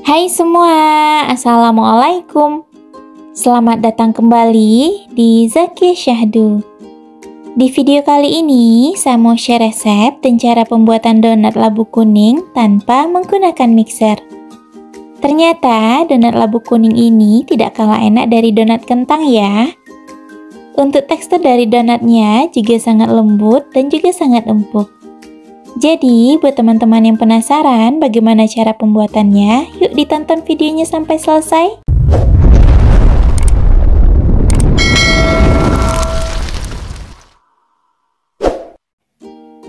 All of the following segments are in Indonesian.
Hai semua, Assalamualaikum. Selamat datang kembali di Zakia Syahdu. Di video kali ini, saya mau share resep dan cara pembuatan donat labu kuning tanpa menggunakan mixer. Ternyata donat labu kuning ini tidak kalah enak dari donat kentang ya. Untuk tekstur dari donatnya juga sangat lembut dan juga sangat empuk. Jadi, buat teman-teman yang penasaran bagaimana cara pembuatannya, yuk ditonton videonya sampai selesai.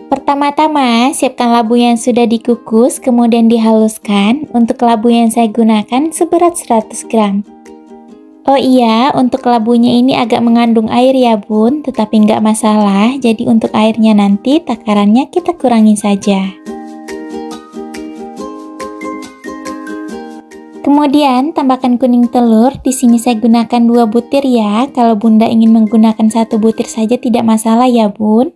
Pertama-tama, siapkan labu yang sudah dikukus, kemudian dihaluskan. Untuk labu yang saya gunakan seberat 100 gram. Oh iya, untuk labunya ini agak mengandung air ya bun, tetapi nggak masalah. Jadi untuk airnya nanti takarannya kita kurangi saja. Kemudian tambahkan kuning telur. Di sini saya gunakan 2 butir ya. Kalau bunda ingin menggunakan 1 butir saja tidak masalah ya bun.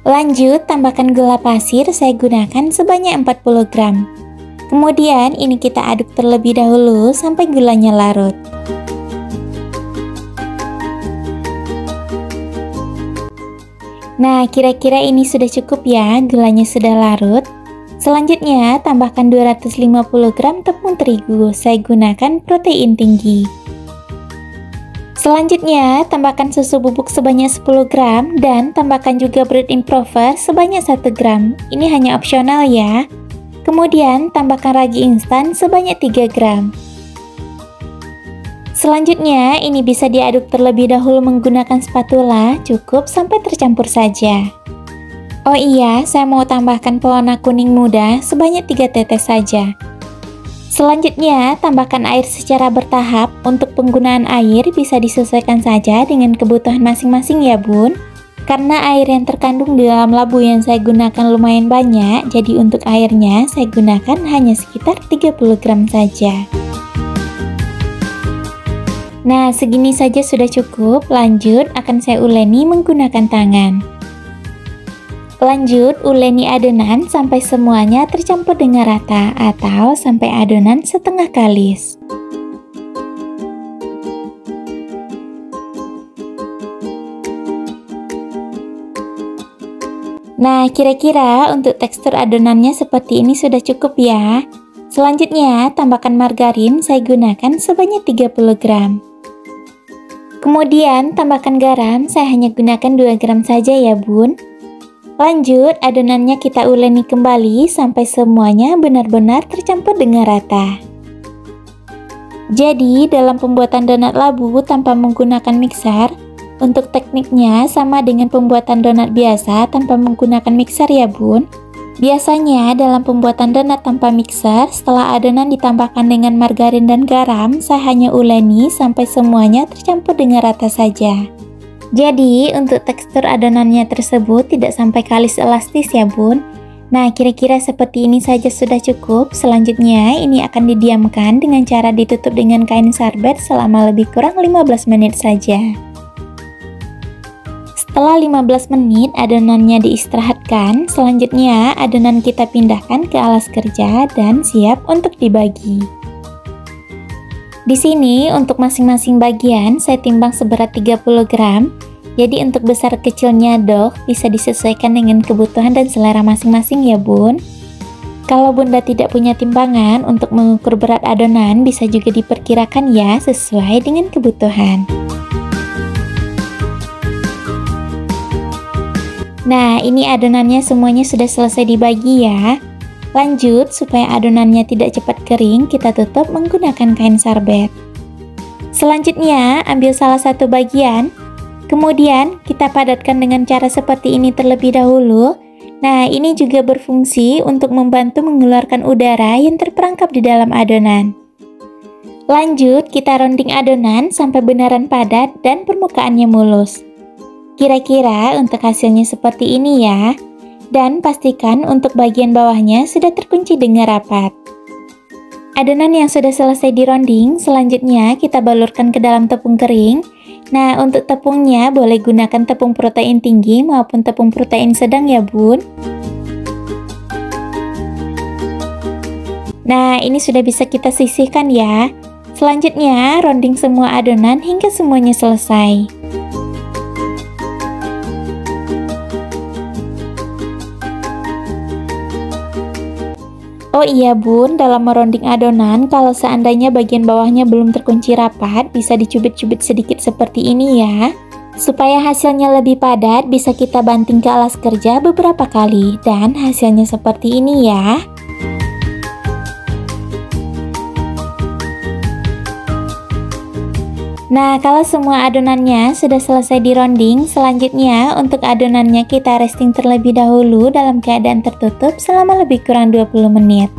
Lanjut, tambahkan gula pasir, saya gunakan sebanyak 40 gram. Kemudian ini kita aduk terlebih dahulu sampai gulanya larut. Nah, kira-kira ini sudah cukup ya, gulanya sudah larut. Selanjutnya, tambahkan 250 gram tepung terigu, saya gunakan protein tinggi. Selanjutnya, tambahkan susu bubuk sebanyak 10 gram dan tambahkan juga bread improver sebanyak 1 gram. Ini hanya opsional ya. Kemudian, tambahkan ragi instan sebanyak 3 gram. Selanjutnya, ini bisa diaduk terlebih dahulu menggunakan spatula, cukup sampai tercampur saja. Oh iya, saya mau tambahkan pewarna kuning muda sebanyak 3 tetes saja. Selanjutnya, tambahkan air secara bertahap. Untuk penggunaan air bisa disesuaikan saja dengan kebutuhan masing-masing ya bun. Karena air yang terkandung di dalam labu yang saya gunakan lumayan banyak, jadi untuk airnya saya gunakan hanya sekitar 30 gram saja. Nah, segini saja sudah cukup. Lanjut, akan saya uleni menggunakan tangan. Lanjut, uleni adonan sampai semuanya tercampur dengan rata atau sampai adonan setengah kalis. Nah, kira-kira untuk tekstur adonannya seperti ini sudah cukup ya. Selanjutnya, tambahkan margarin, saya gunakan sebanyak 30 gram. Kemudian, tambahkan garam, saya hanya gunakan 2 gram saja ya bun. Lanjut, adonannya kita uleni kembali sampai semuanya benar-benar tercampur dengan rata. Jadi, dalam pembuatan donat labu tanpa menggunakan mixer, untuk tekniknya sama dengan pembuatan donat biasa tanpa menggunakan mixer ya bun. Biasanya dalam pembuatan donat tanpa mixer, setelah adonan ditambahkan dengan margarin dan garam, saya hanya uleni sampai semuanya tercampur dengan rata saja. Jadi, untuk tekstur adonannya tersebut tidak sampai kalis elastis ya bun. Nah, kira-kira seperti ini saja sudah cukup. Selanjutnya, ini akan didiamkan dengan cara ditutup dengan kain sarbet selama lebih kurang 15 menit saja. Setelah 15 menit, adonannya diistirahatkan. Selanjutnya, adonan kita pindahkan ke alas kerja dan siap untuk dibagi. Di sini untuk masing-masing bagian saya timbang seberat 30 gram. Jadi untuk besar kecilnya dok bisa disesuaikan dengan kebutuhan dan selera masing-masing ya bun. Kalau bunda tidak punya timbangan untuk mengukur berat adonan bisa juga diperkirakan ya sesuai dengan kebutuhan. Nah, ini adonannya semuanya sudah selesai dibagi ya. Lanjut, supaya adonannya tidak cepat kering, kita tutup menggunakan kain sarbet. Selanjutnya, ambil salah satu bagian. Kemudian, kita padatkan dengan cara seperti ini terlebih dahulu. Nah, ini juga berfungsi untuk membantu mengeluarkan udara yang terperangkap di dalam adonan. Lanjut, kita rounding adonan sampai benaran padat dan permukaannya mulus. Kira-kira untuk hasilnya seperti ini ya. Dan pastikan untuk bagian bawahnya sudah terkunci dengan rapat. Adonan yang sudah selesai dironding, selanjutnya kita balurkan ke dalam tepung kering Nah, untuk tepungnya boleh gunakan tepung protein tinggi maupun tepung protein sedang ya bun. Nah, ini sudah bisa kita sisihkan ya. Selanjutnya, ronding semua adonan hingga semuanya selesai. Oh iya bun, dalam meronding adonan, kalau seandainya bagian bawahnya belum terkunci rapat, bisa dicubit-cubit sedikit seperti ini ya. Supaya hasilnya lebih padat, bisa kita banting ke alas kerja beberapa kali, dan hasilnya seperti ini ya. Nah, kalau semua adonannya sudah selesai dironding, selanjutnya untuk adonannya kita resting terlebih dahulu dalam keadaan tertutup selama lebih kurang 20 menit.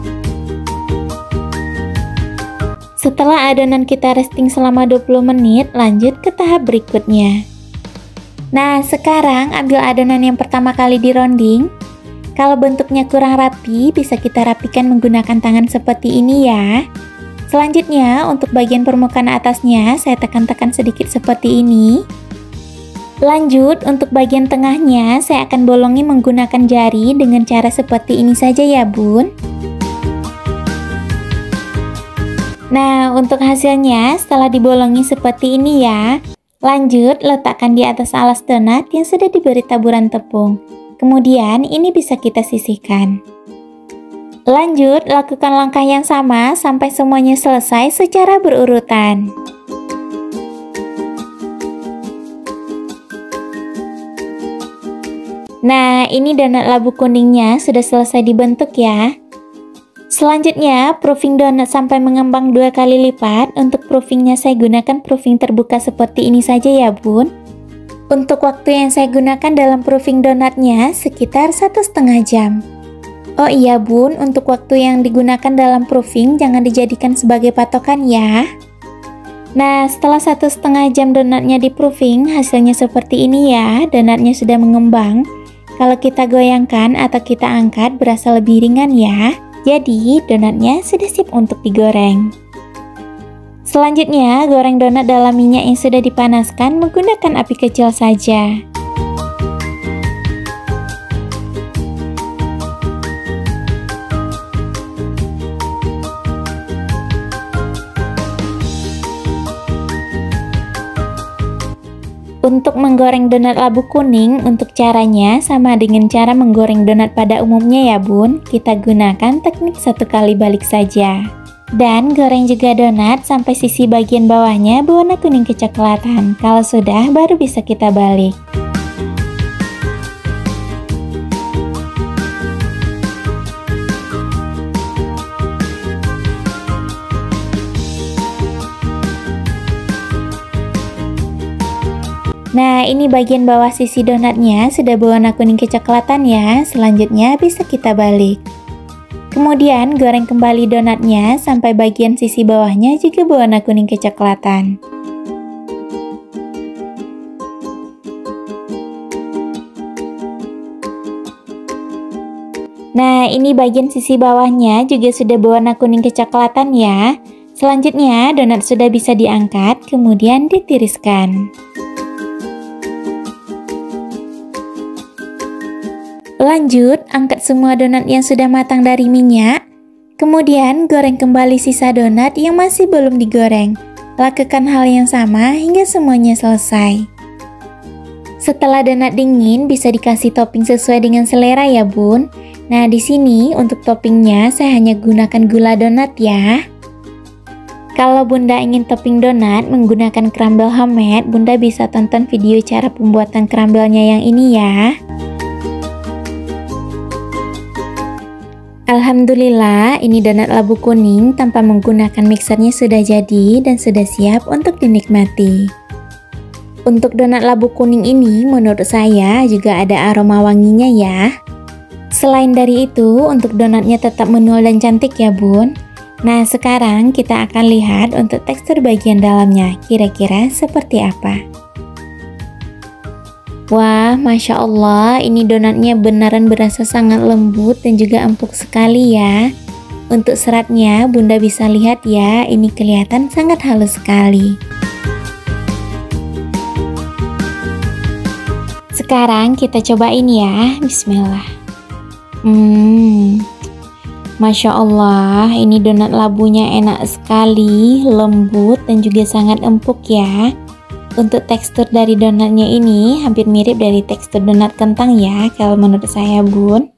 Setelah adonan kita resting selama 20 menit, lanjut ke tahap berikutnya. Nah, sekarang ambil adonan yang pertama kali dironding. Kalau bentuknya kurang rapi, bisa kita rapikan menggunakan tangan seperti ini ya. Selanjutnya, untuk bagian permukaan atasnya, saya tekan-tekan sedikit seperti ini. Lanjut, untuk bagian tengahnya, saya akan bolongi menggunakan jari dengan cara seperti ini saja ya bun. Nah, untuk hasilnya, setelah dibolongi seperti ini ya. Lanjut, letakkan di atas alas donat yang sudah diberi taburan tepung. Kemudian, ini bisa kita sisihkan. Lanjut, lakukan langkah yang sama sampai semuanya selesai secara berurutan. Nah, ini donat labu kuningnya sudah selesai dibentuk ya. Selanjutnya, proofing donat sampai mengembang 2 kali lipat. Untuk proofingnya saya gunakan proofing terbuka seperti ini saja ya bun. Untuk waktu yang saya gunakan dalam proofing donatnya sekitar 1,5 jam. Oh iya bun, untuk waktu yang digunakan dalam proofing jangan dijadikan sebagai patokan ya. Nah, setelah 1,5 jam donatnya di proofing, hasilnya seperti ini ya. Donatnya sudah mengembang. Kalau kita goyangkan atau kita angkat berasa lebih ringan ya. Jadi, donatnya sudah siap untuk digoreng. Selanjutnya, goreng donat dalam minyak yang sudah dipanaskan menggunakan api kecil saja. Untuk menggoreng donat labu kuning, untuk caranya sama dengan cara menggoreng donat pada umumnya ya bun. Kita gunakan teknik 1 kali balik saja. Dan goreng juga donat sampai sisi bagian bawahnya berwarna kuning kecoklatan. Kalau sudah, baru bisa kita balik. Nah, ini bagian bawah sisi donatnya sudah berwarna kuning kecoklatan ya. Selanjutnya bisa kita balik. Kemudian goreng kembali donatnya sampai bagian sisi bawahnya juga berwarna kuning kecoklatan. Nah, ini bagian sisi bawahnya juga sudah berwarna kuning kecoklatan ya. Selanjutnya donat sudah bisa diangkat, kemudian ditiriskan. Lanjut, angkat semua donat yang sudah matang dari minyak. Kemudian, goreng kembali sisa donat yang masih belum digoreng. Lakukan hal yang sama hingga semuanya selesai. Setelah donat dingin, bisa dikasih topping sesuai dengan selera ya bun. Nah, di sini untuk toppingnya saya hanya gunakan gula donat ya. Kalau bunda ingin topping donat menggunakan crumble homemade, bunda bisa tonton video cara pembuatan crumble-nya yang ini ya. Alhamdulillah, ini donat labu kuning tanpa menggunakan mixernya sudah jadi dan sudah siap untuk dinikmati. Untuk donat labu kuning ini menurut saya juga ada aroma wanginya ya. Selain dari itu, untuk donatnya tetap menul dan cantik ya bun. Nah, sekarang kita akan lihat untuk tekstur bagian dalamnya, kira-kira seperti apa. Wah, Masya Allah, ini donatnya beneran berasa sangat lembut dan juga empuk sekali ya. Untuk seratnya, bunda bisa lihat ya, ini kelihatan sangat halus sekali. Sekarang kita cobain ya. Bismillah. Masya Allah, ini donat labunya enak sekali, lembut dan juga sangat empuk ya. Untuk tekstur dari donatnya ini hampir mirip dari tekstur donat kentang ya, kalau menurut saya bun.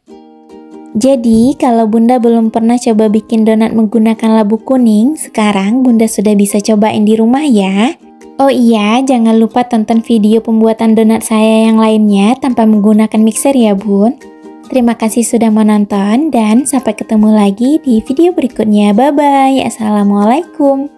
Jadi kalau bunda belum pernah coba bikin donat menggunakan labu kuning, sekarang bunda sudah bisa cobain di rumah ya. Oh iya, jangan lupa tonton video pembuatan donat saya yang lainnya tanpa menggunakan mixer ya bun. Terima kasih sudah menonton dan sampai ketemu lagi di video berikutnya. Bye-bye. Assalamualaikum.